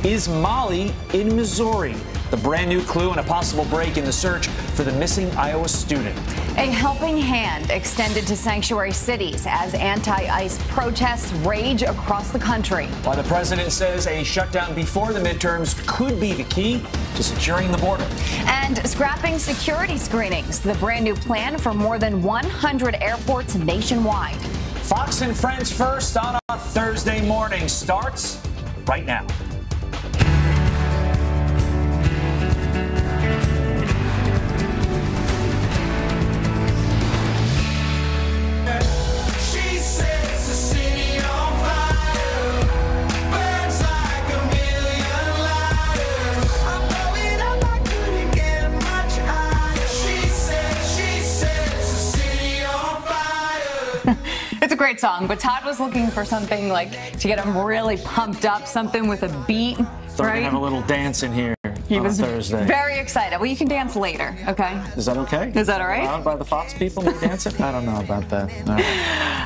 Is Molly in Missouri? The brand new clue and a possible break in the search for the missing Iowa student. A helping hand extended to sanctuary cities as anti-ICE protests rage across the country. While the president says a shutdown before the midterms could be the key to securing the border. And scrapping security screenings, the brand new plan for more than 100 airports nationwide. Fox and Friends First on a Thursday morning starts right now. It's a great song, but Todd was looking for something like to get him really pumped up, something with a beat, So right? we have a little dance in here He on was Thursday. very excited. Well, you can dance later, okay? Is that okay? Is that all right? Allowed by the Fox people to dance it? I don't know about that. No.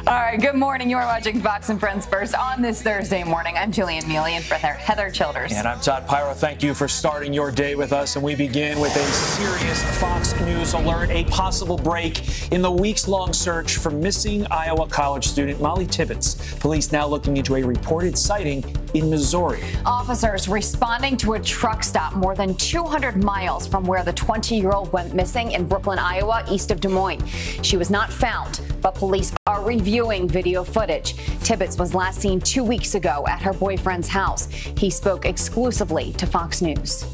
All right, good morning. You are watching Fox and Friends First on this Thursday morning. I'm Jillian Mealy and for Heather Childers. And I'm Todd Pyro. Thank you for starting your day with us. And we begin with a serious Fox News alert, a possible break in the weeks-long search for missing Iowa college student Molly Tibbetts. Police now looking into a reported sighting in Missouri. Officers responding to a truck stop more than 200 miles from where the 20-year-old went missing in Brooklyn, Iowa, east of Des Moines. She was not found, but police are reviewing video footage. Tibbetts was last seen 2 weeks ago at her boyfriend's house. He spoke exclusively to Fox News.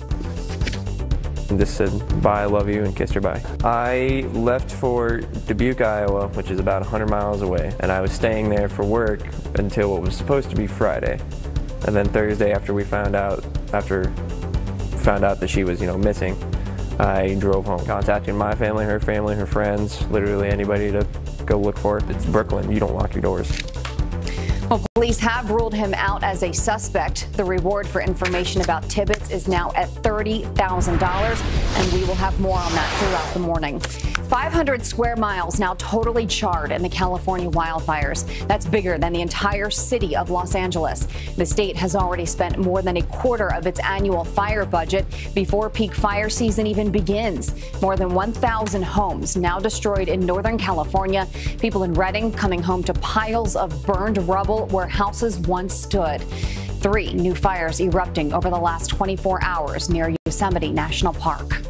Just said, bye, I love you, and kissed her bye. I left for Dubuque, Iowa, which is about 100 miles away, and I was staying there for work until what was supposed to be Friday. And then Thursday, after found out that she was, missing, I drove home, contacting my family, her friends, literally anybody to go look for it. It's Brooklyn. You don't lock your doors. Well, police have ruled him out as a suspect. The reward for information about Tibbetts is now at $30,000, and we will have more on that throughout the morning. 500 square miles now totally charred in the California wildfires. That's bigger than the entire city of Los Angeles. The state has already spent more than a quarter of its annual fire budget before peak fire season even begins. More than 1,000 homes now destroyed in Northern California. People in Redding coming home to piles of burned rubble where houses once stood. 3 new fires erupting over the last 24 hours near Yosemite National Park.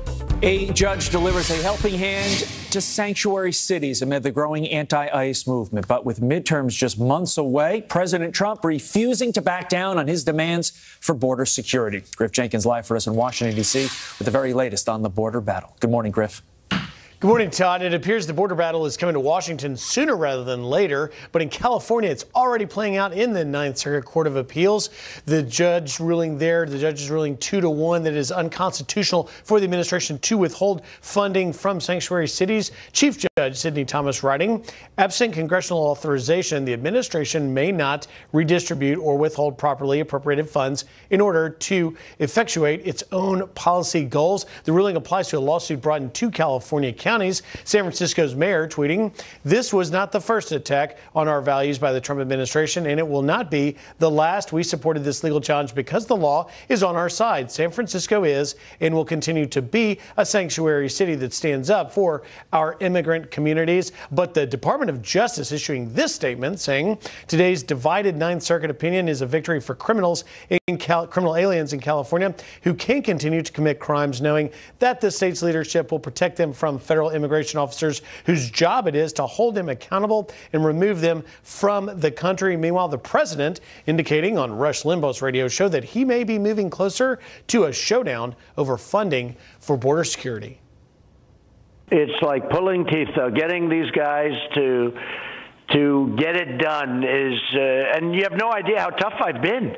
A judge delivers a helping hand to sanctuary cities amid the growing anti-ICE movement. But with midterms just months away, President Trump refusing to back down on his demands for border security. Griff Jenkins live for us in Washington, D.C. with the very latest on the border battle. Good morning, Griff. Good morning, Todd. It appears the border battle is coming to Washington sooner rather than later, but in California, it's already playing out in the Ninth Circuit Court of Appeals. The judge is ruling 2-1 that it is unconstitutional for the administration to withhold funding from sanctuary cities. Chief Judge Sidney Thomas writing, absent congressional authorization, the administration may not redistribute or withhold properly appropriated funds in order to effectuate its own policy goals. The ruling applies to a lawsuit brought in 2 California counties. San Francisco's mayor tweeting, "This was not the first attack on our values by the Trump administration, and it will not be the last. We supported this legal challenge because the law is on our side. San Francisco is and will continue to be a sanctuary city that stands up for our immigrant communities." But the Department of Justice issuing this statement saying today's divided Ninth Circuit opinion is a victory for criminal aliens in California who can continue to commit crimes, knowing that the state's leadership will protect them from federal immigration officers whose job it is to hold them accountable and remove them from the country. Meanwhile, the president indicating on Rush Limbaugh's radio show that he may be moving closer to a showdown over funding for border security. It's like pulling teeth, though. Getting these guys to get it done is, and you have no idea how tough I've been.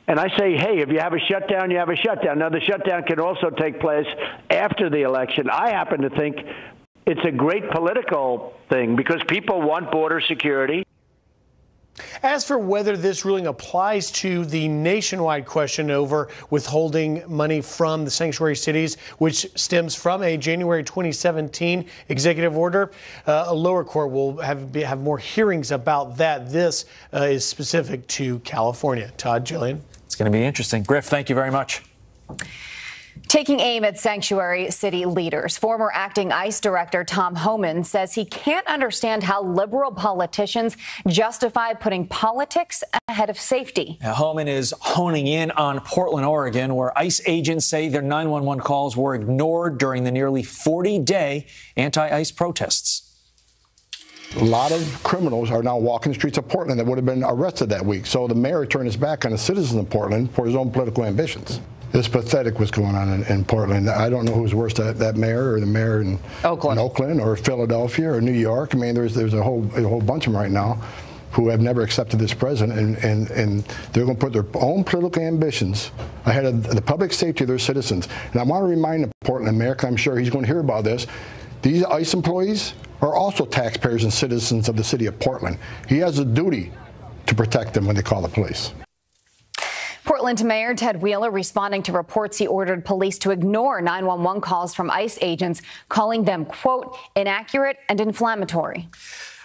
And I say, hey, if you have a shutdown, you have a shutdown. Now, the shutdown can also take place after the election. I happen to think it's a great political thing because people want border security. As for whether this ruling applies to the nationwide question over withholding money from the sanctuary cities, which stems from a January 2017 executive order, a lower court will have more hearings about that. This is specific to California. Todd, Jillian. It's going to be interesting. Griff, thank you very much. Taking aim at sanctuary city leaders, former acting ICE director Tom Homan says he can't understand how liberal politicians justify putting politics ahead of safety. Now, Homan is honing in on Portland, Oregon, where ICE agents say their 911 calls were ignored during the nearly 40-day anti-ICE protests. A lot of criminals are now walking the streets of Portland that would have been arrested that week. So the mayor turned his back on the citizens of Portland for his own political ambitions. It's pathetic what's going on in Portland. I don't know who's worse, that mayor or the mayor in Oakland or Philadelphia or New York. I mean, there's a whole bunch of them right now who have never accepted this president, and they're going to put their own political ambitions ahead of the public safety of their citizens. And I want to remind the Portland mayor, I'm sure he's going to hear about this, these ICE employees are also taxpayers and citizens of the city of Portland. He has a duty to protect them when they call the police. Portland Mayor Ted Wheeler responding to reports he ordered police to ignore 911 calls from ICE agents, calling them, quote, inaccurate and inflammatory.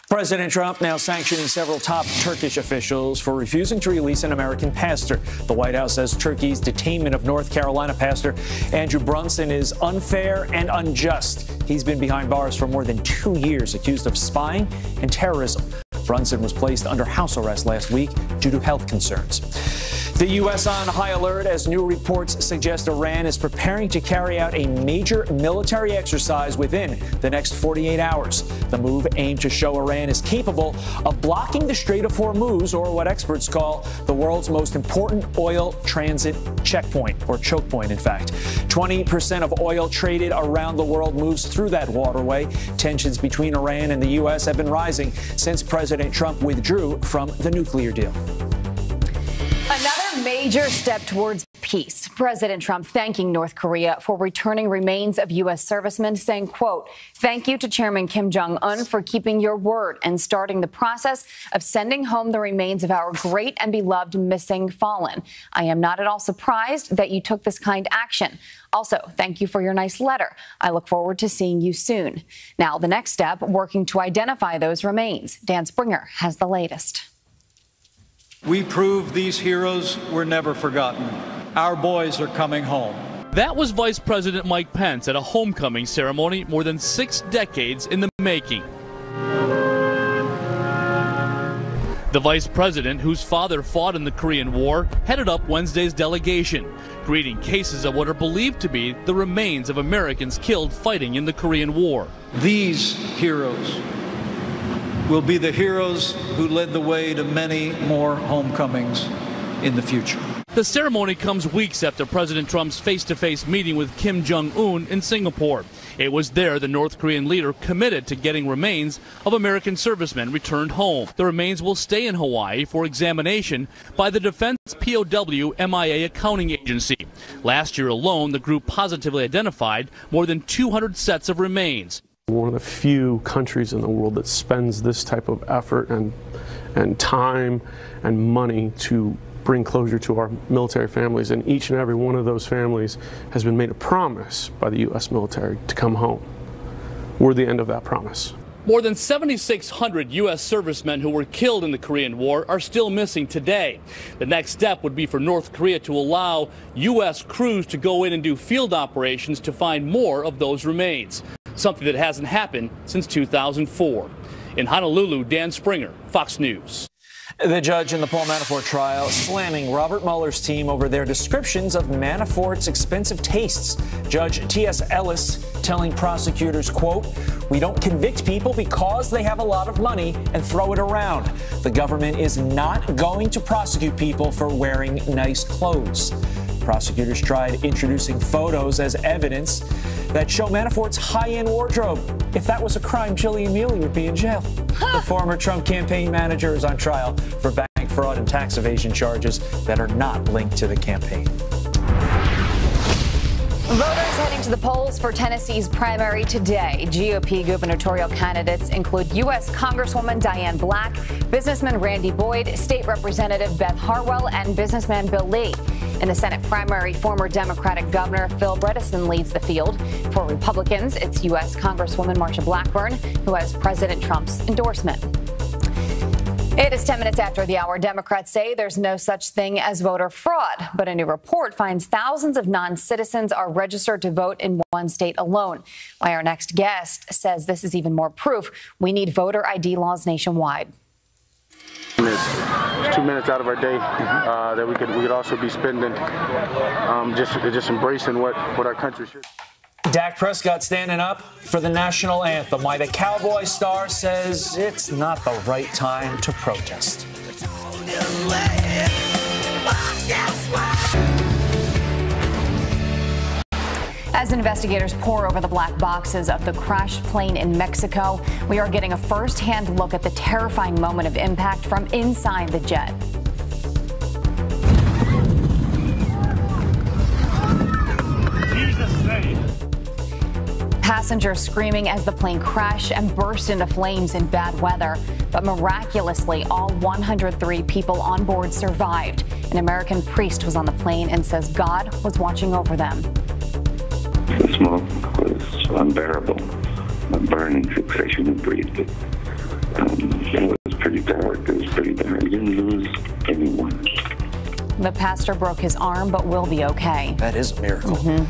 President Trump now sanctioning several top Turkish officials for refusing to release an American pastor. The White House says Turkey's detainment of North Carolina pastor Andrew Brunson is unfair and unjust. He's been behind bars for more than 2 years, accused of spying and terrorism. Brunson was placed under house arrest last week due to health concerns. The U.S. on high alert as new reports suggest Iran is preparing to carry out a major military exercise within the next 48 hours. The move aimed to show Iran is capable of blocking the Strait of Hormuz, or what experts call the world's most important oil transit checkpoint, or choke point, in fact. 20% of oil traded around the world moves through that waterway. Tensions between Iran and the U.S. have been rising since President Trump withdrew from the nuclear deal. Another major step towards peace. President Trump thanking North Korea for returning remains of U.S. servicemen, saying, quote, thank you to Chairman Kim Jong-un for keeping your word and starting the process of sending home the remains of our great and beloved missing fallen. I am not at all surprised that you took this kind action. Also, thank you for your nice letter. I look forward to seeing you soon. Now, the next step, working to identify those remains. Dan Springer has the latest. We proved these heroes were never forgotten. Our boys are coming home. That was Vice President Mike Pence at a homecoming ceremony more than 6 decades in the making. The vice president, whose father fought in the Korean War, headed up Wednesday's delegation, greeting cases of what are believed to be the remains of Americans killed fighting in the Korean War. These heroes will be the heroes who led the way to many more homecomings in the future. The ceremony comes weeks after President Trump's face-to-face meeting with Kim Jong-un in Singapore. It was there the North Korean leader committed to getting remains of American servicemen returned home. The remains will stay in Hawaii for examination by the Defense POW MIA Accounting Agency. Last year alone, the group positively identified more than 200 sets of remains. One of the few countries in the world that spends this type of effort and time and money to bring closure to our military families, and each and every one of those families has been made a promise by the U.S. military to come home. We're the end of that promise. More than 7,600 U.S. servicemen who were killed in the Korean War are still missing today. The next step would be for North Korea to allow U.S. crews to go in and do field operations to find more of those remains, something that hasn't happened since 2004. In Honolulu, Dan Springer, Fox News. The judge in the Paul Manafort trial slamming Robert Mueller's team over their descriptions of Manafort's expensive tastes. Judge T.S. Ellis telling prosecutors, quote, we don't convict people because they have a lot of money and throw it around. The government is not going to prosecute people for wearing nice clothes. Prosecutors tried introducing photos as evidence that show Manafort's high-end wardrobe. If that was a crime, Jillian Mealy would be in jail. The former Trump campaign manager is on trial for bank fraud and tax evasion charges that are not linked to the campaign. Voters heading to the polls for Tennessee's primary today. GOP gubernatorial candidates include U.S. Congresswoman Diane Black, businessman Randy Boyd, State Representative Beth Harwell, and businessman Bill Lee. In the Senate primary, former Democratic Governor Phil Bredesen leads the field. For Republicans, it's U.S. Congresswoman Marsha Blackburn, who has President Trump's endorsement. It is 10 minutes after the hour. Democrats say there's no such thing as voter fraud, but a new report finds thousands of non-citizens are registered to vote in one state alone. Why our next guest says this is even more proof we need voter ID laws nationwide. It's 2 minutes out of our day that we could also be spending just embracing what our country should. Dak Prescott standing up for the national anthem. Why the Cowboy star says it's not the right time to protest. As investigators pore over the black boxes of the crashed plane in Mexico, we are getting a first-hand look at the terrifying moment of impact from inside the jet. Jesus' name. Passengers screaming as the plane crashed and burst into flames in bad weather. But miraculously, all 103 people on board survived. An American priest was on the plane and says God was watching over them. The smoke was unbearable, a burning sensation to breathe. It was pretty dark. It was pretty dark. We didn't lose anyone. The pastor broke his arm, but will be okay. That is a miracle.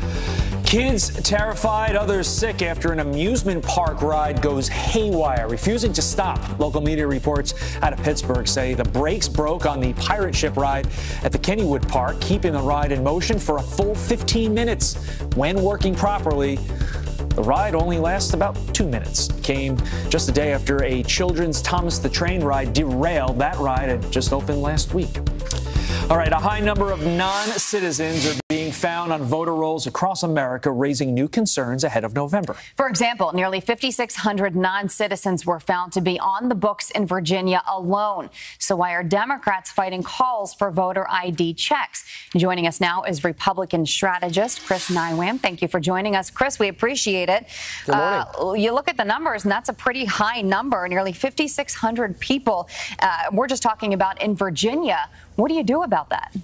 Kids terrified, others sick after an amusement park ride goes haywire, refusing to stop. Local media reports out of Pittsburgh say the brakes broke on the pirate ship ride at the Kennywood Park, keeping the ride in motion for a full 15 minutes. When working properly, the ride only lasts about 2 minutes. Came just a day after a children's Thomas the Train ride derailed. That ride had just opened last week. All right, a high number of non-citizens are being found on voter rolls across America, raising new concerns ahead of November. For example, nearly 5,600 non-citizens were found to be on the books in Virginia alone. So why are Democrats fighting calls for voter ID checks? Joining us now is Republican strategist Chris Nywam. Thank you for joining us, Chris. We appreciate it. Good morning. You look at the numbers, and that's a pretty high number, nearly 5,600 people. We're just talking about in Virginia. What do you do about that?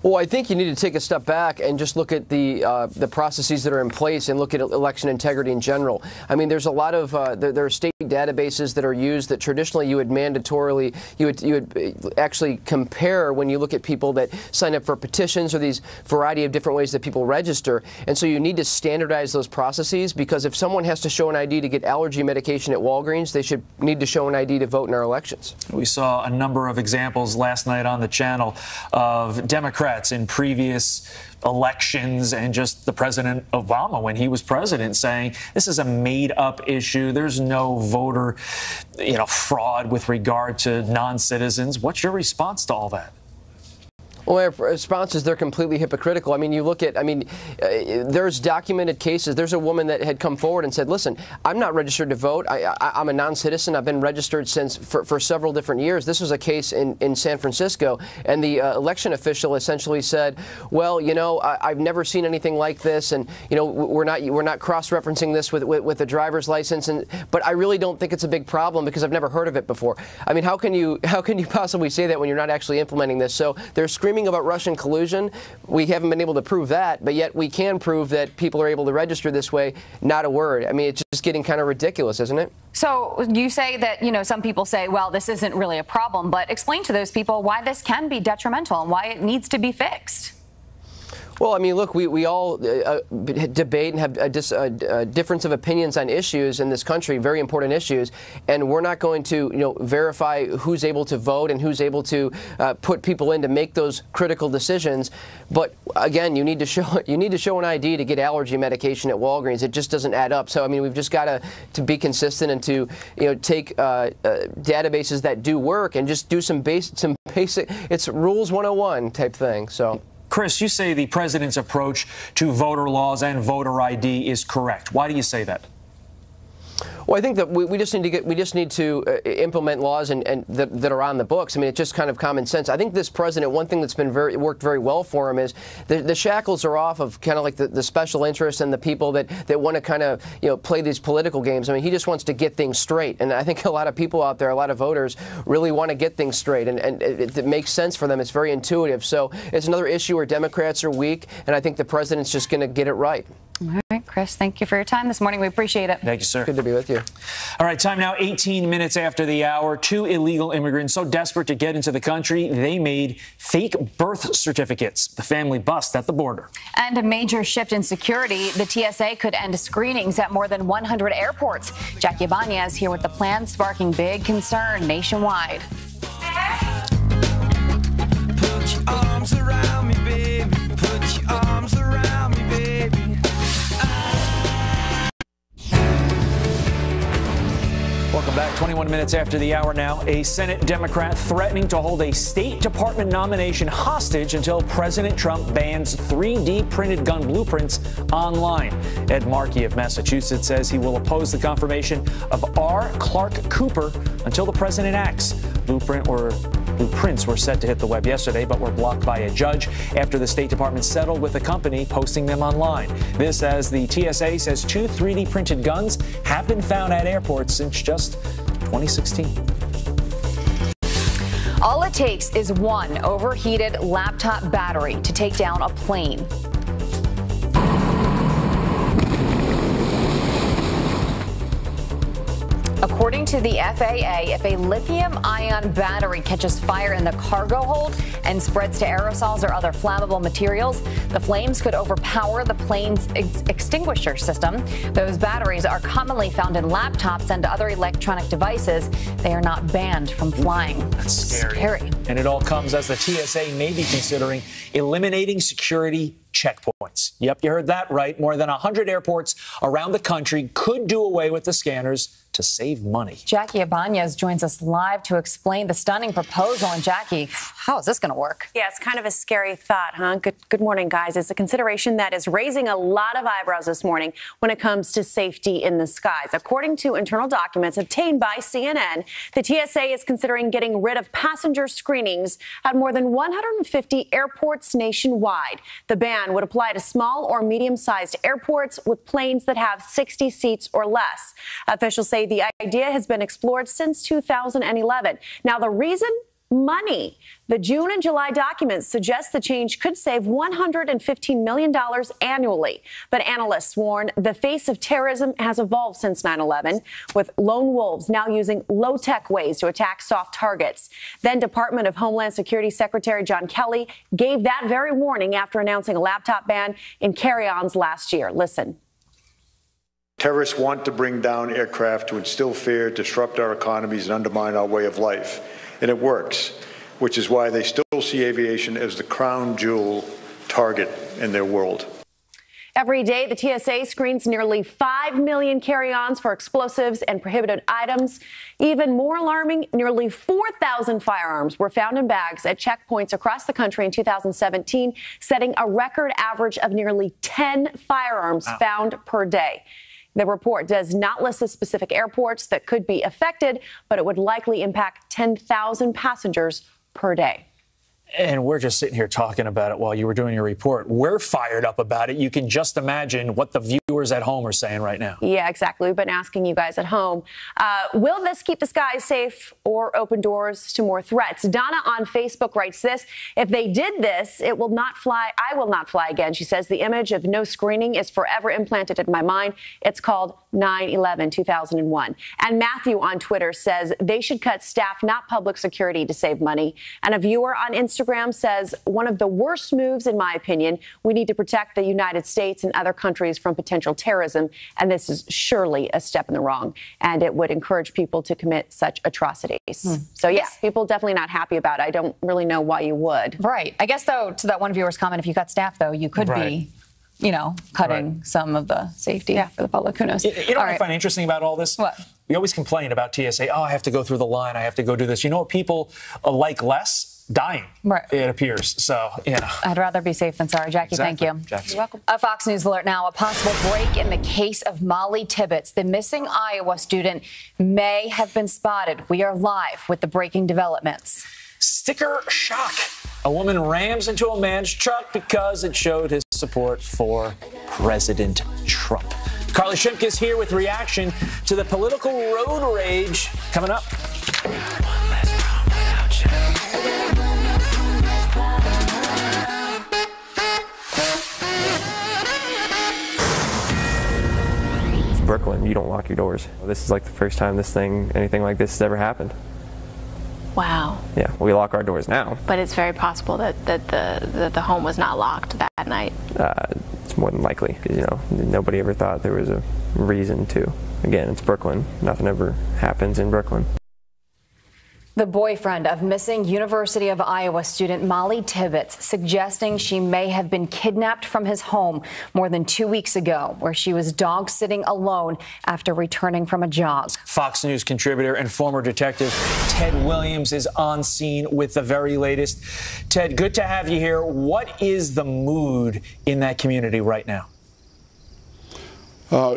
Well, I think you need to take a step back and just look at the processes that are in place and look at election integrity in general. I mean, there's a lot of there are state databases that are used that traditionally you would mandatorily you would actually compare when you look at people that sign up for petitions or these variety of different ways that people register. And so you need to standardize those processes, because if someone has to show an ID to get allergy medication at Walgreens, they should need to show an ID to vote in our elections. We saw a number of examples last night on the channel of Democrats in previous elections, and just the President Obama, when he was president, saying this is a made-up issue. There's no voter, fraud with regard to non-citizens. What's your response to all that? Well, our response is they're completely hypocritical. I mean, you look at, there's documented cases. There's a woman that had come forward and said, listen, I'm not registered to vote. I'm a non-citizen. I've been registered for several different years. This was a case in San Francisco, and the election official essentially said, well, I've never seen anything like this, and, we're not cross-referencing this with a driver's license, but I really don't think it's a big problem because I've never heard of it before. I mean, how can you possibly say that when you're not actually implementing this? So they're screaming about Russian collusion. We haven't been able to prove that, but yet we can prove that people are able to register this way. Not a word. I mean, it's just getting kind of ridiculous, isn't it? So you say that, some people say, well, this isn't really a problem, but explain to those people why this can be detrimental and why it needs to be fixed. Well, I mean, look, we all debate and have a difference of opinions on issues in this country, very important issues, and we're not going to, verify who's able to vote and who's able to put people in to make those critical decisions. But again, you need to show an ID to get allergy medication at Walgreens. It just doesn't add up. So I mean, we've just got to be consistent and to take databases that do work and just do some basic. It's rules 101 type thing. So. Chris, you say the president's approach to voter laws and voter ID is correct. Why do you say that? Well, I think that we just need to implement laws and that are on the books. I mean, it's just kind of common sense. I think this president, one thing that's been worked very well for him is the shackles are off of kind of like the special interests and the people that want to kind of play these political games. I mean, he just wants to get things straight, and I think a lot of people out there, a lot of voters, really want to get things straight, and it makes sense for them. It's very intuitive. So it's another issue where Democrats are weak, and I think the president's just going to get it right. All right. All right, Chris, thank you for your time this morning. We appreciate it. Thank you, sir. Good to be with you. All right, time now, 18 minutes after the hour. 2 illegal immigrants so desperate to get into the country, they made fake birth certificates. The family bust at the border. And a major shift in security. The TSA could end screenings at more than 100 airports. Jackie Ibanez here with the plan sparking big concern nationwide. Put your arms around me, baby. Put your arms around me, baby. Welcome back. 21 minutes after the hour now. A Senate Democrat threatening to hold a State Department nomination hostage until President Trump bans 3D printed gun blueprints online. Ed Markey of Massachusetts says he will oppose the confirmation of R. Clark Cooper until the president acts. Blueprints were set to hit the web yesterday, but were blocked by a judge after the State Department settled with the company posting them online. This as the TSA says 2 3D printed guns have been found at airports since just 2016. All it takes is one overheated laptop battery to take down a plane. According to the FAA, if a lithium-ion battery catches fire in the cargo hold and spreads to aerosols or other flammable materials, the flames could overpower the plane's extinguisher system. Those batteries are commonly found in laptops and other electronic devices. They are not banned from flying. That's scary. And it all comes as the TSA may be considering eliminating security checkpoints. Yep, you heard that right. More than 100 airports around the country could do away with the scanners to save money. Jackie Ibanez joins us live to explain the stunning proposal. And Jackie, how is this going to work? Yeah, it's kind of a scary thought, huh? Good morning, guys. It's a consideration that is raising a lot of eyebrows this morning when it comes to safety in the skies. According to internal documents obtained by CNN, the TSA is considering getting rid of passenger screenings at more than 150 airports nationwide. The ban would apply to small or medium-sized airports with planes that have 60 seats or less. Officials say the idea has been explored since 2011. Now, the reason? Money. The June and July documents suggest the change could save $115 million annually. But analysts warn the face of terrorism has evolved since 9/11, with lone wolves now using low-tech ways to attack soft targets. Then Department of Homeland Security Secretary John Kelly gave that very warning after announcing a laptop ban in carry-ons last year. Listen. Terrorists want to bring down aircraft to instill fear, disrupt our economies, and undermine our way of life. And it works, which is why they still see aviation as the crown jewel target in their world. Every day, the TSA screens nearly 5 million carry-ons for explosives and prohibited items. Even more alarming, nearly 4,000 firearms were found in bags at checkpoints across the country in 2017, setting a record average of nearly 10 firearms found per day. The report does not list the specific airports that could be affected, but it would likely impact 10,000 passengers per day. And we're just sitting here talking about it while you were doing your report. We're fired up about it. You can just imagine what the viewers at home are saying right now. Yeah, exactly. We've been asking you guys at home, will this keep the skies safe or open doors to more threats? Donna on Facebook writes this: if they did this, it will not fly. I will not fly again. She says the image of no screening is forever implanted in my mind. It's called 9/11/2001. And Matthew on Twitter says they should cut staff, not public security, to save money. And a viewer on Instagram says one of the worst moves, in my opinion. We need to protect the United States and other countries from potential terrorism, and this is surely a step in the wrong, and it would encourage people to commit such atrocities. So, yes, people definitely not happy about it. I don't really know why you would. Right. I guess, though, to that one viewer's comment, if you cut staff, though, you could be, you know, cutting some of the safety for the public. Who knows? You know what I find interesting about all this? What? We always complain about TSA. Oh, I have to go through the line. I have to go do this. You know what people like less? Dying, it appears. So, you know. I'd rather be safe than sorry. Jackie, thank you. Jackie. You're welcome. A Fox News alert now. A possible break in the case of Molly Tibbetts. The missing Iowa student may have been spotted. We are live with the breaking developments. Sticker shock. A woman rams into a man's truck because it showed his support for President Trump. Carly Shimk is here with reaction to the political road rage coming up. Brooklyn, you don't lock your doors. This is like the first time anything like this has ever happened. Wow. Yeah, we lock our doors now. But it's very possible that the home was not locked that night. It's more than likely, because nobody ever thought there was a reason to. Again, it's Brooklyn. Nothing ever happens in Brooklyn. The boyfriend of missing University of Iowa student Molly Tibbetts suggesting she may have been kidnapped from his home more than 2 weeks ago, where she was dog sitting alone after returning from a jog. Fox News contributor and former detective Ted Williams is on scene with the very latest. Ted, good to have you here. What is the mood in that community right now?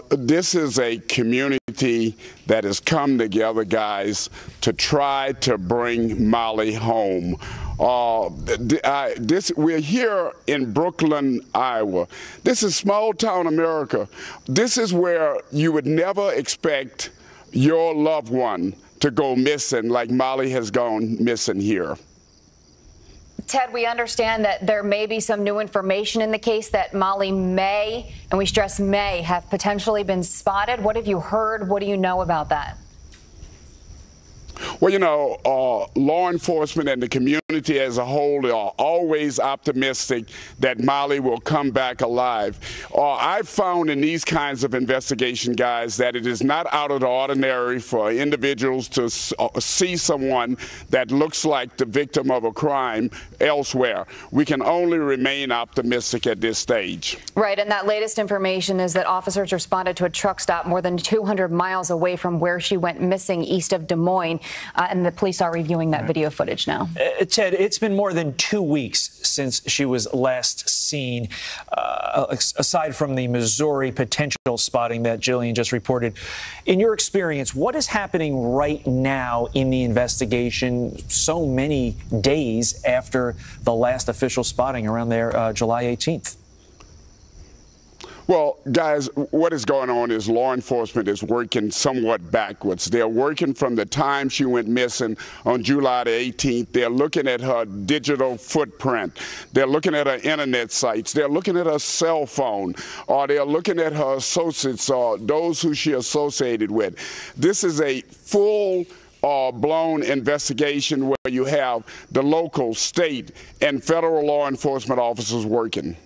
This is a community that has come together, guys, to try to bring Molly home. We're here in Brooklyn, Iowa. This is small town America. This is where you would never expect your loved one to go missing like Molly has gone missing here. Ted, we understand that there may be some new information in the case that Molly may, and we stress may, have potentially been spotted. What have you heard? What do you know about that? Well, law enforcement and the community as a whole are always optimistic that Molly will come back alive. I've found in these kinds of investigation, guys, that it is not out of the ordinary for individuals to see someone that looks like the victim of a crime elsewhere. We can only remain optimistic at this stage. Right, and that latest information is that officers responded to a truck stop more than 200 miles away from where she went missing east of Des Moines. And the police are reviewing that video footage now. Ted, it's been more than 2 weeks since she was last seen. Aside from the Missouri potential spotting that Jillian just reported, in your experience, what is happening right now in the investigation so many days after the last official spotting around there, July 18th? Well, guys, what is going on is law enforcement is working somewhat backwards. They're working from the time she went missing on July the 18th. They're looking at her digital footprint. They're looking at her internet sites. They're looking at her cell phone, or they're looking at her associates or those who she associated with. This is a full blown investigation where you have the local, state, and federal law enforcement officers working.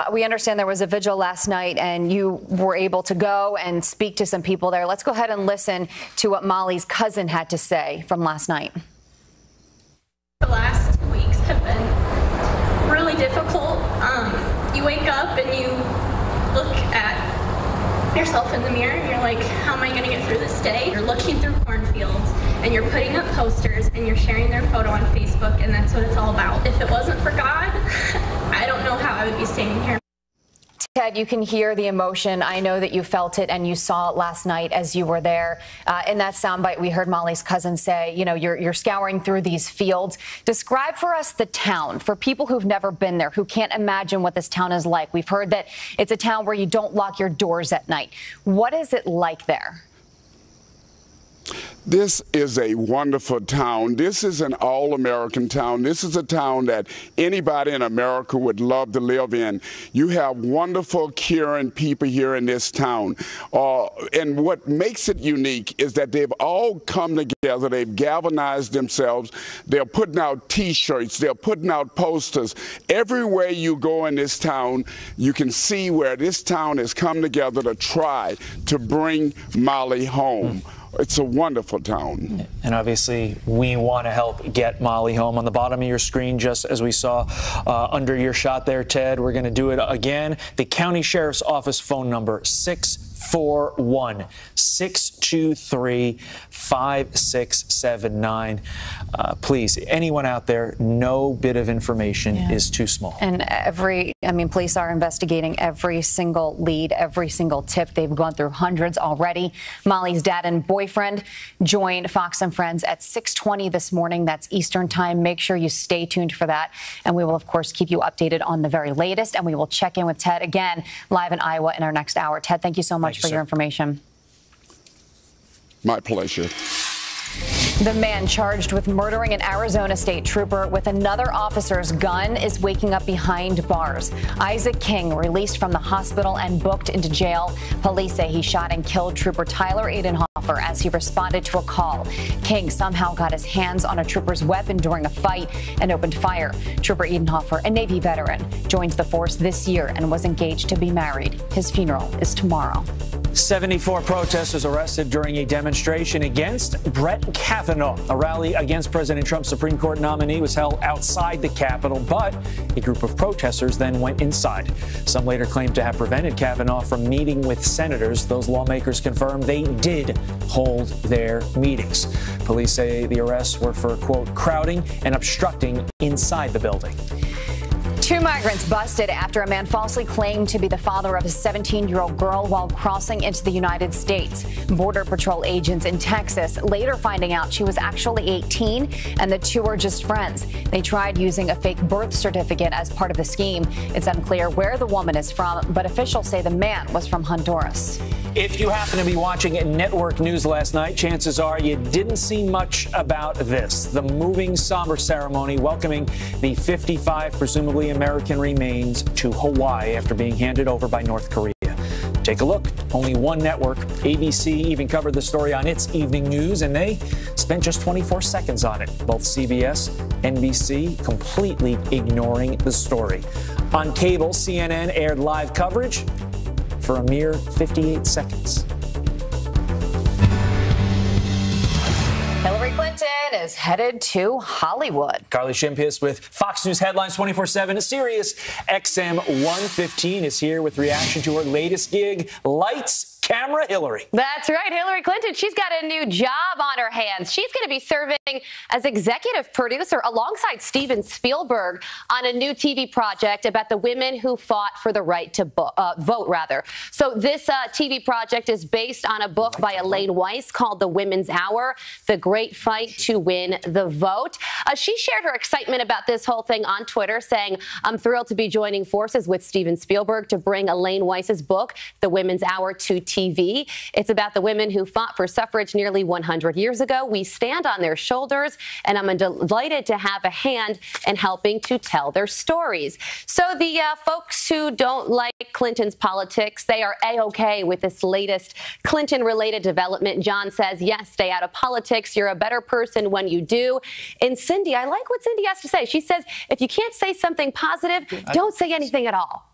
We understand there was a vigil last night and you were able to go and speak to some people there. Let's go ahead and listen to what Molly's cousin had to say from last night. The last weeks have been really difficult. You wake up and you look at yourself in the mirror and you're like, how am I going to get through this day? You're looking through cornfields and you're putting up posters and you're sharing their photo on Facebook, and that's what it's all about. If it wasn't for God, I don't know how I would be standing here. Ted, you can hear the emotion. I know that you felt it and you saw it last night as you were there. In that soundbite, we heard Molly's cousin say, you're scouring through these fields. Describe for us the town, for people who've never been there, who can't imagine what this town is like. We've heard that it's a town where you don't lock your doors at night. What is it like there? This is a wonderful town. This is an all-American town. This is a town that anybody in America would love to live in. You have wonderful, caring people here in this town. And what makes it unique is that they've all come together. They've galvanized themselves. They're putting out T-shirts. They're putting out posters. Everywhere you go in this town, you can see where this town has come together to try to bring Molly home. It's a wonderful town. And obviously, we want to help get Molly home. On the bottom of your screen, just as we saw under your shot there, Ted, we're going to do it again. The County Sheriff's Office phone number, 641-623-5679. Please, anyone out there, no bit of information is too small. And police are investigating every single lead, every single tip. They've gone through hundreds already. Molly's dad and boyfriend joined Fox and Friends at 6:20 this morning. That's Eastern time. Make sure you stay tuned for that. And we will, of course, keep you updated on the very latest. And we will check in with Ted again live in Iowa in our next hour. Ted, thank you so much for your information. My pleasure. The man charged with murdering an Arizona state trooper with another officer's gun is waking up behind bars. Isaac King, released from the hospital and booked into jail. Police say he shot and killed Trooper Tyler Edenhofer as he responded to a call. King somehow got his hands on a trooper's weapon during a fight and opened fire. Trooper Edenhofer, a Navy veteran, joined the force this year and was engaged to be married. His funeral is tomorrow. 74 protesters arrested during a demonstration against Brett Kavanaugh. A rally against President Trump's Supreme Court nominee was held outside the Capitol, but a group of protesters then went inside. Some later claimed to have prevented Kavanaugh from meeting with senators. Those lawmakers confirmed they did hold their meetings. Police say the arrests were for, quote, crowding and obstructing inside the building. 2 migrants busted after a man falsely claimed to be the father of a 17-year-old girl while crossing into the United States. Border Patrol agents in Texas later finding out she was actually 18 and the two were just friends. They tried using a fake birth certificate as part of the scheme. It's unclear where the woman is from, but officials say the man was from Honduras. If you happen to be watching network news last night, chances are you didn't see much about this. The moving, somber ceremony welcoming the 55 presumably American remains to Hawaii after being handed over by North Korea. Take a look. Only one network, ABC, even covered the story on its evening news, and they spent just 24 seconds on it. Both CBS, NBC completely ignoring the story. On cable, CNN aired live coverage for a mere 58 seconds. Hillary Clinton is headed to Hollywood. Carly Shimpius with Fox News Headlines 24/7. Sirius XM 115 is here with reaction to her latest gig, Lights, Camera, Hillary. That's right, Hillary Clinton. She's got a new job on her hands. She's going to be serving as executive producer alongside Steven Spielberg on a new TV project about the women who fought for the right to vote. So this TV project is based on a book by Elaine Weiss called The Women's Hour, The Great Fight to Win the Vote. She shared her excitement about this whole thing on Twitter, saying, "I'm thrilled to be joining forces with Steven Spielberg to bring Elaine Weiss's book, The Women's Hour, to TV. It's about the women who fought for suffrage nearly 100 years ago. We stand on their shoulders, and I'm delighted to have a hand in helping to tell their stories." So the folks who don't like Clinton's politics, they are A-OK with this latest Clinton-related development. John says, yes, stay out of politics. You're a better person when you do. And Cindy, I like what Cindy has to say. She says, if you can't say something positive, don't say anything at all.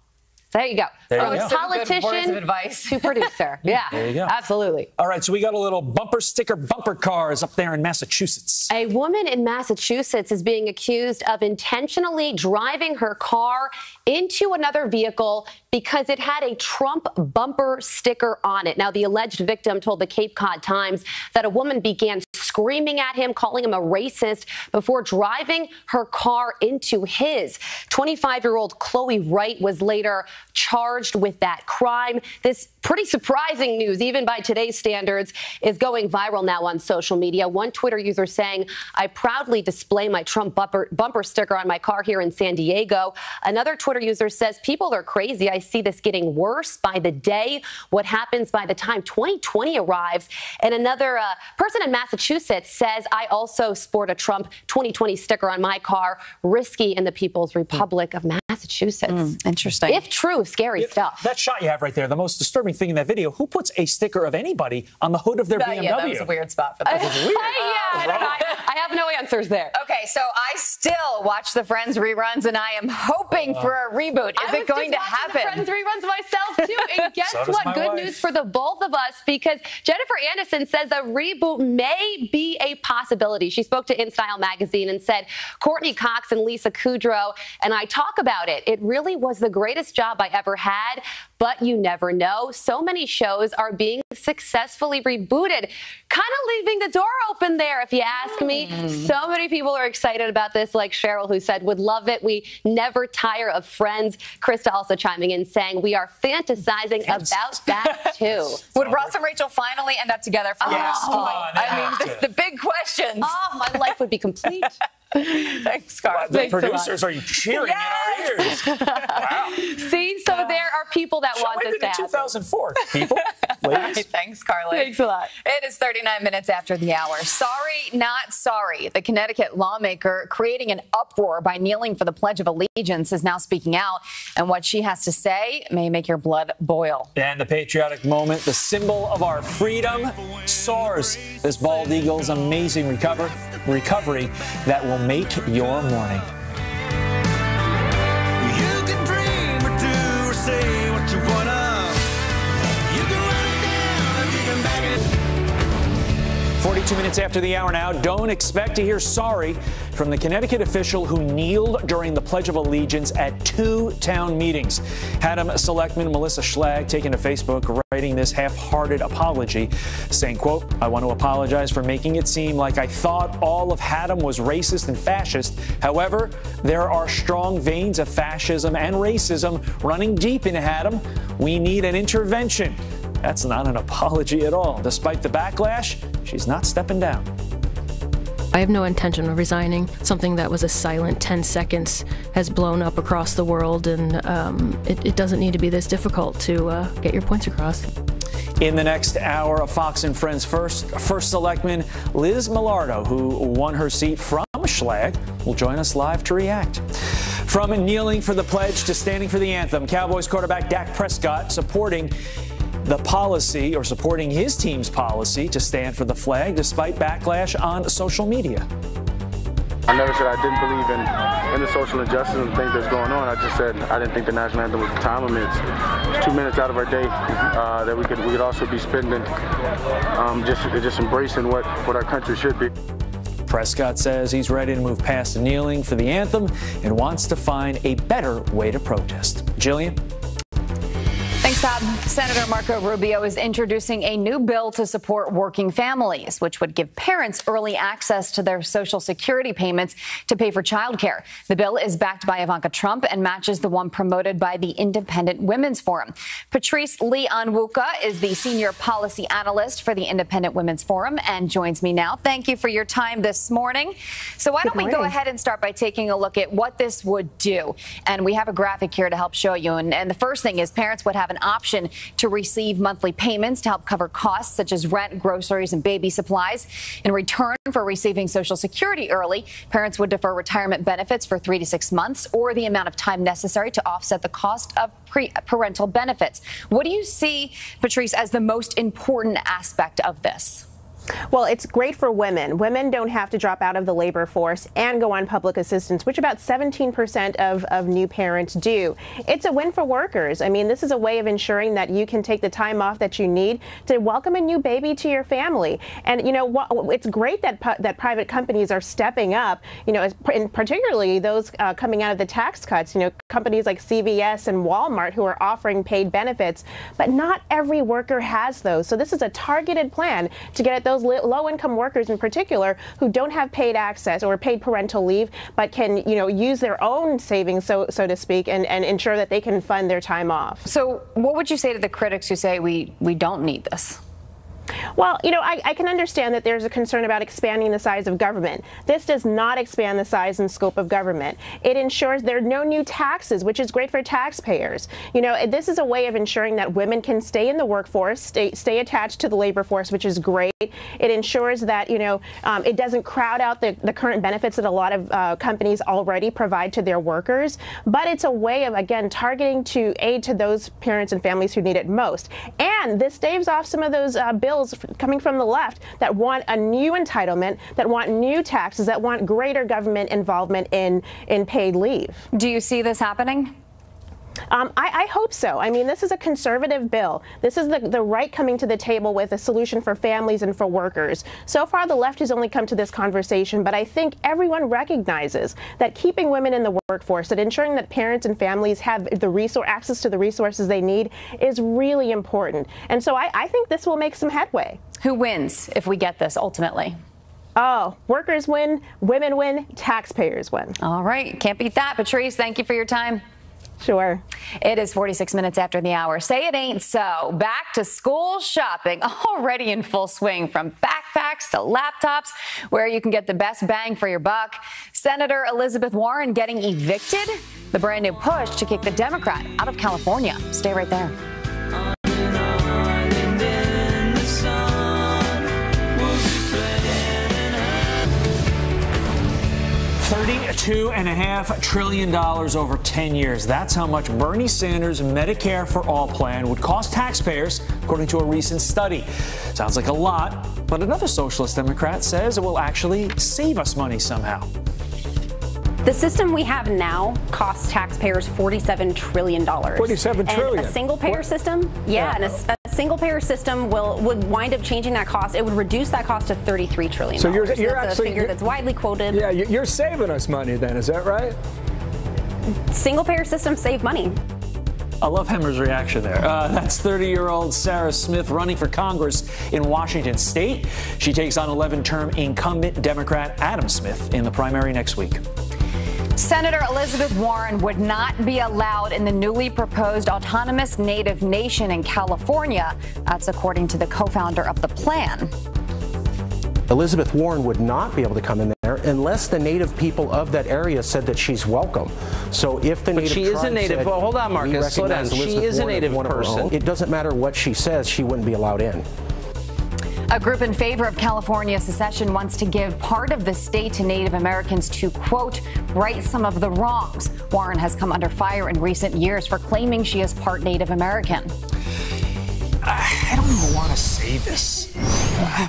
So there you go. There you go. Politician Good words of advice. to producer. Yeah, there you go. Absolutely. All right, so we got a little bumper sticker bumper cars up there in Massachusetts. A woman in Massachusetts is being accused of intentionally driving her car into another vehicle because it had a Trump bumper sticker on it. Now, the alleged victim told the Cape Cod Times that a woman began screaming at him, calling him a racist, before driving her car into his. 25-year-old Chloe Wright was later charged with that crime. This pretty surprising news, even by today's standards, is going viral now on social media. One Twitter user saying, "I proudly display my Trump bumper sticker on my car here in San Diego." Another Twitter user says, "People are crazy. I see this getting worse by the day. What happens by the time 2020 arrives?" And another person in Massachusetts says, "I also sport a Trump 2020 sticker on my car. Risky in the People's Republic of Massachusetts." Interesting. If true, scary stuff. That shot you have right there, the most disturbing thing in that video, who puts a sticker of anybody on the hood of their BMW? Yeah, that was a weird spot for that. This is weird. I have no answers there. Okay, so I still watch the Friends reruns, and I am hoping for a reboot. Is it going to happen? I was just watching the Friends reruns myself, too. And guess So what? Good news for the both of us, because Jennifer Aniston says a reboot may be a possibility. She spoke to InStyle magazine and said, "Courtney Cox and Lisa Kudrow and I talk about it. It really was the greatest job I ever had, but you never know. So many shows are being successfully rebooted." Kind of leaving the door open there, if you ask me. So many people are excited about this, like Cheryl, who said, "Would love it. We never tire of Friends." Krista also chiming in saying, "We are fantasizing about that, too." Would Ross and Rachel finally end up together for the next one? I mean, this is the big questions. Oh, my life would be complete. Thanks, Carl. The producers are cheering in our ears. Wow. See, so there are people that want this to happen. 2004, people. please. All right, thanks, Carly. Thanks a lot. It is 39 minutes after the hour. Sorry, not sorry. The Connecticut lawmaker creating an uproar by kneeling for the Pledge of Allegiance is now speaking out, and what she has to say may make your blood boil. And the patriotic moment, the symbol of our freedom, soars. This bald eagle's amazing recovery that will make your morning. You can dream or do or say what you wanna. You can write it down and you can back it. 42 minutes after the hour now. Don't expect to hear sorry from the Connecticut official who kneeled during the Pledge of Allegiance at 2 town meetings. Haddam Selectman Melissa Schlag taking to Facebook, writing this half-hearted apology, saying, quote, "I want to apologize for making it seem like I thought all of Haddam was racist and fascist. However, there are strong veins of fascism and racism running deep in Haddam. We need an intervention." That's not an apology at all. Despite the backlash, she's not stepping down. I have no intention of resigning. Something that was a silent 10 seconds has blown up across the world, and it doesn't need to be this difficult to get your points across. In the next hour, a Fox and Friends first selectman, Liz Millardo, who won her seat from Schlag, will join us live to react. From kneeling for the pledge to standing for the anthem, Cowboys quarterback Dak Prescott supporting the policy, or supporting his team's policy, to stand for the flag despite backlash on social media. I never said I didn't believe in the social injustice and things that's going on. I just said I didn't think the national anthem was the time. I mean, it's 2 minutes out of our day that we could also be spending just embracing what our country should be. Prescott says he's ready to move past kneeling for the anthem and wants to find a better way to protest. Jillian? Thanks, Bob. Senator Marco Rubio is introducing a new bill to support working families, which would give parents early access to their Social Security payments to pay for childcare. The bill is backed by Ivanka Trump and matches the one promoted by the Independent Women's Forum. Patrice Lee-Onwuka is the senior policy analyst for the Independent Women's Forum and joins me now. Thank you for your time this morning. So why don't we go ahead and start by taking a look at what this would do? And we have a graphic here to help show you. And the first thing is parents would have an option to receive monthly payments to help cover costs such as rent, groceries, and baby supplies. In return for receiving Social Security early, parents would defer retirement benefits for 3 to 6 months or the amount of time necessary to offset the cost of parental benefits. What do you see, Patrice, as the most important aspect of this? Well, it's great for women. Women don't have to drop out of the labor force and go on public assistance, which about 17% of new parents do. It's a win for workers. I mean, this is a way of ensuring that you can take the time off that you need to welcome a new baby to your family. And, you know, it's great that that private companies are stepping up, you know, and particularly those coming out of the tax cuts, you know, companies like CVS and Walmart who are offering paid benefits. But not every worker has those. So this is a targeted plan to get at those low-income workers in particular who don't have paid access or paid parental leave, but can, you know, use their own savings, so to speak, and ensure that they can fund their time off. So what would you say to the critics who say we don't need this? Well, you know, I can understand that there's a concern about expanding the size of government. This does not expand the size and scope of government. It ensures there are no new taxes, which is great for taxpayers. You know, this is a way of ensuring that women can stay in the workforce, stay attached to the labor force, which is great. It ensures that, you know, it doesn't crowd out the current benefits that a lot of companies already provide to their workers. But it's a way of, again, targeting to aid to those parents and families who need it most. And this staves off some of those bills coming from the left that want a new entitlement, that want new taxes, that want greater government involvement in paid leave. Do you see this happening? I hope so. I mean, this is a conservative bill. This is the right coming to the table with a solution for families and for workers. So far, the left has only come to this conversation, but I think everyone recognizes that keeping women in the workforce, that ensuring that parents and families have the access to the resources they need is really important. And so I think this will make some headway. Who wins if we get this ultimately? Oh, workers win, women win, taxpayers win. All right. Can't beat that. Patrice, thank you for your time. Sure. It is 46 minutes after the hour. Say it ain't so. Back to school shopping already in full swing, from backpacks to laptops, where you can get the best bang for your buck. Senator Elizabeth Warren getting evicted? The brand new push to kick the Democrat out of California. Stay right there. $2.5 trillion over 10 years. That's how much Bernie Sanders' Medicare for All plan would cost taxpayers, according to a recent study. Sounds like a lot, but another socialist Democrat says it will actually save us money somehow. The system we have now costs taxpayers $47 trillion. $47 trillion. And a single-payer system? Yeah, and a single-payer system would wind up changing that cost. It would reduce that cost to $33 trillion. So you're that's actually a figure that's widely quoted. Yeah, you're saving us money then, is that right? Single-payer systems save money. I love Hemmer's reaction there. That's 30-year-old Sarah Smith running for Congress in Washington State. She takes on 11-term incumbent Democrat Adam Smith in the primary next week. Senator Elizabeth Warren would not be allowed in the newly proposed autonomous native nation in California. That's according to the co-founder of the plan. Elizabeth Warren would not be able to come in there unless the native people of that area said that she's welcome. So if the native she is a native. Well, hold on, Marcus. Slow down. She is a native person. It doesn't matter what she says. She wouldn't be allowed in. A group in favor of California secession wants to give part of the state to Native Americans to, quote, right some of the wrongs. Warren has come under fire in recent years for claiming she is part Native American. I don't even want to say this,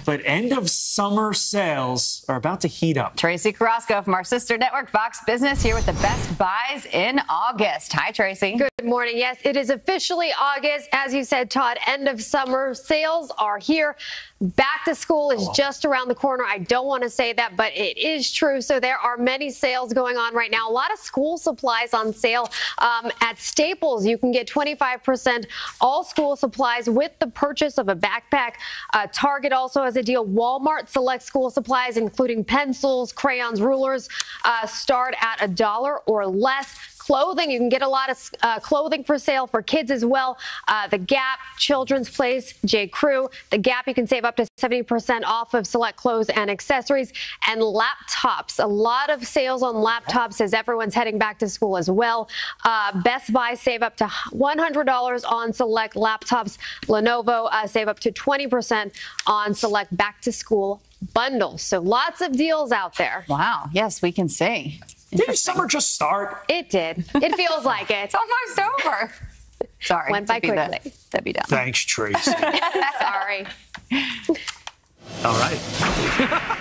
but end of summer sales are about to heat up. Tracy Carrasco from our sister network, Fox Business, here with the best buys in August. Hi, Tracy. Good morning. Yes, it is officially August. As you said, Todd, end of summer sales are here. Back to school is just around the corner. I don't want to say that, but it is true. So there are many sales going on right now. A lot of school supplies on sale. At Staples, you can get 25% all school supplies with the purchase of a backpack. Target also has a deal. Walmart select school supplies, including pencils, crayons, rulers, start at $1 or less. Clothing, you can get a lot of clothing for sale for kids as well. The Gap, Children's Place, J. Crew. The Gap, you can save up to 70% off of select clothes and accessories. And laptops, a lot of sales on laptops as everyone's heading back to school as well. Best Buy, save up to $100 on select laptops. Lenovo, save up to 20% on select back to school bundles. So lots of deals out there. Wow. Yes, we can see. Didn't summer just start? It did. It feels like it. It's almost over. Sorry. Went by quickly. That'd be done. Thanks, Tracy. Sorry. All right.